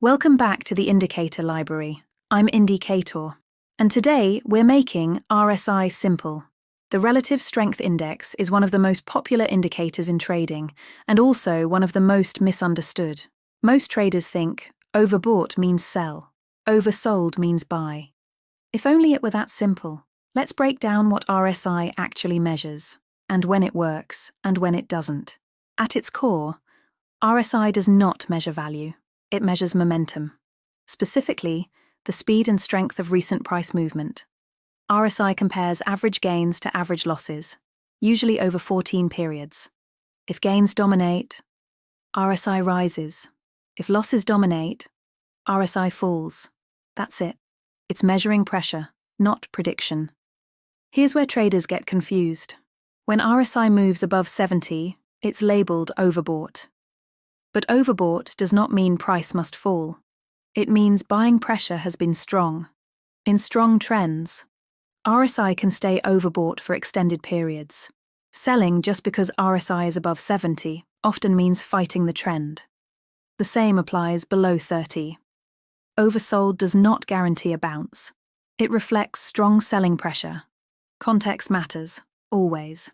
Welcome back to the Indicator Library. I'm Indicator, and today we're making RSI simple. The Relative Strength Index is one of the most popular indicators in trading, and also one of the most misunderstood. Most traders think overbought means sell, oversold means buy. If only it were that simple. Let's break down what RSI actually measures, and when it works, and when it doesn't. At its core, RSI does not measure value. It measures momentum, specifically the speed and strength of recent price movement. RSI compares average gains to average losses, usually over 14 periods. If gains dominate, RSI rises. If losses dominate, RSI falls. That's it. It's measuring pressure, not prediction. Here's where traders get confused. When RSI moves above 70, it's labeled overbought. But overbought does not mean price must fall. It means buying pressure has been strong. In strong trends, RSI can stay overbought for extended periods. Selling just because RSI is above 70 often means fighting the trend. The same applies below 30. Oversold does not guarantee a bounce. It reflects strong selling pressure. Context matters, always.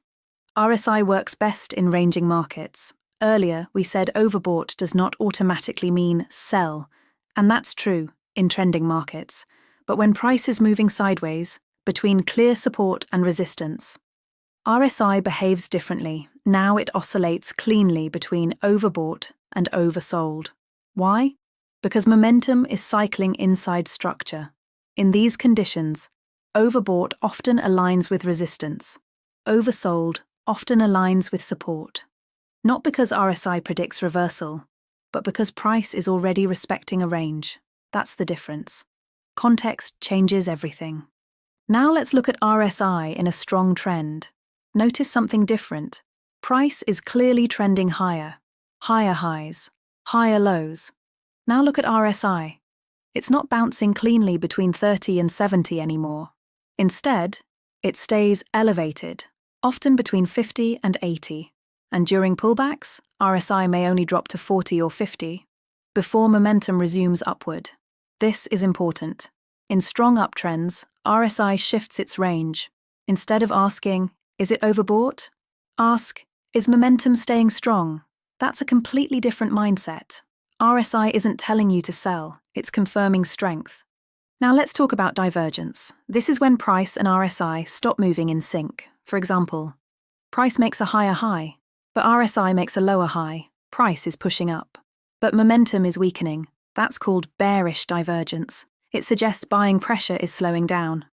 RSI works best in ranging markets. Earlier, we said overbought does not automatically mean sell, and that's true in trending markets. But when price is moving sideways, between clear support and resistance, RSI behaves differently. Now it oscillates cleanly between overbought and oversold. Why? Because momentum is cycling inside structure. In these conditions, overbought often aligns with resistance. Oversold often aligns with support. Not because RSI predicts reversal, but because price is already respecting a range. That's the difference. Context changes everything. Now let's look at RSI in a strong trend. Notice something different. Price is clearly trending higher. Higher highs, higher lows. Now look at RSI. It's not bouncing cleanly between 30 and 70 anymore. Instead, it stays elevated, often between 50 and 80. And during pullbacks, RSI may only drop to 40 or 50, before momentum resumes upward. This is important. In strong uptrends, RSI shifts its range. Instead of asking, is it overbought? Ask, is momentum staying strong? That's a completely different mindset. RSI isn't telling you to sell, it's confirming strength. Now let's talk about divergence. This is when price and RSI stop moving in sync. For example, price makes a higher high, but RSI makes a lower high. Price is pushing up. But momentum is weakening. That's called bearish divergence. It suggests buying pressure is slowing down.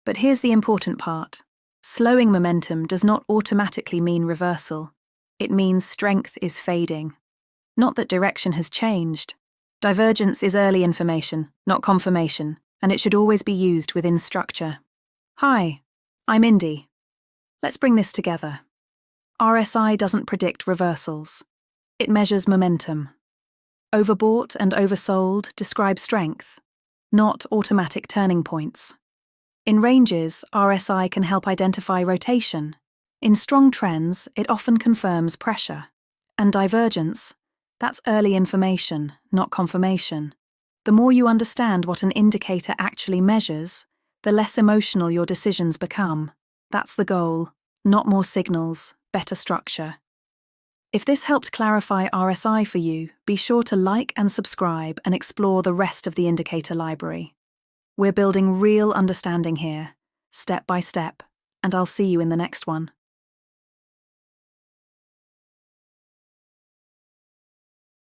But here's the important part. Slowing momentum does not automatically mean reversal. It means strength is fading. Not that direction has changed. Divergence is early information, not confirmation, and it should always be used within structure. Hi, I'm Indy. Let's bring this together. RSI doesn't predict reversals. It measures momentum. Overbought and oversold describe strength, not automatic turning points. In ranges, RSI can help identify rotation. In strong trends, it often confirms pressure. And divergence, that's early information, not confirmation. The more you understand what an indicator actually measures, the less emotional your decisions become. That's the goal, not more signals, better structure. If this helped clarify RSI for you, be sure to like and subscribe and explore the rest of the indicator library. We're building real understanding here, step by step, and I'll see you in the next one.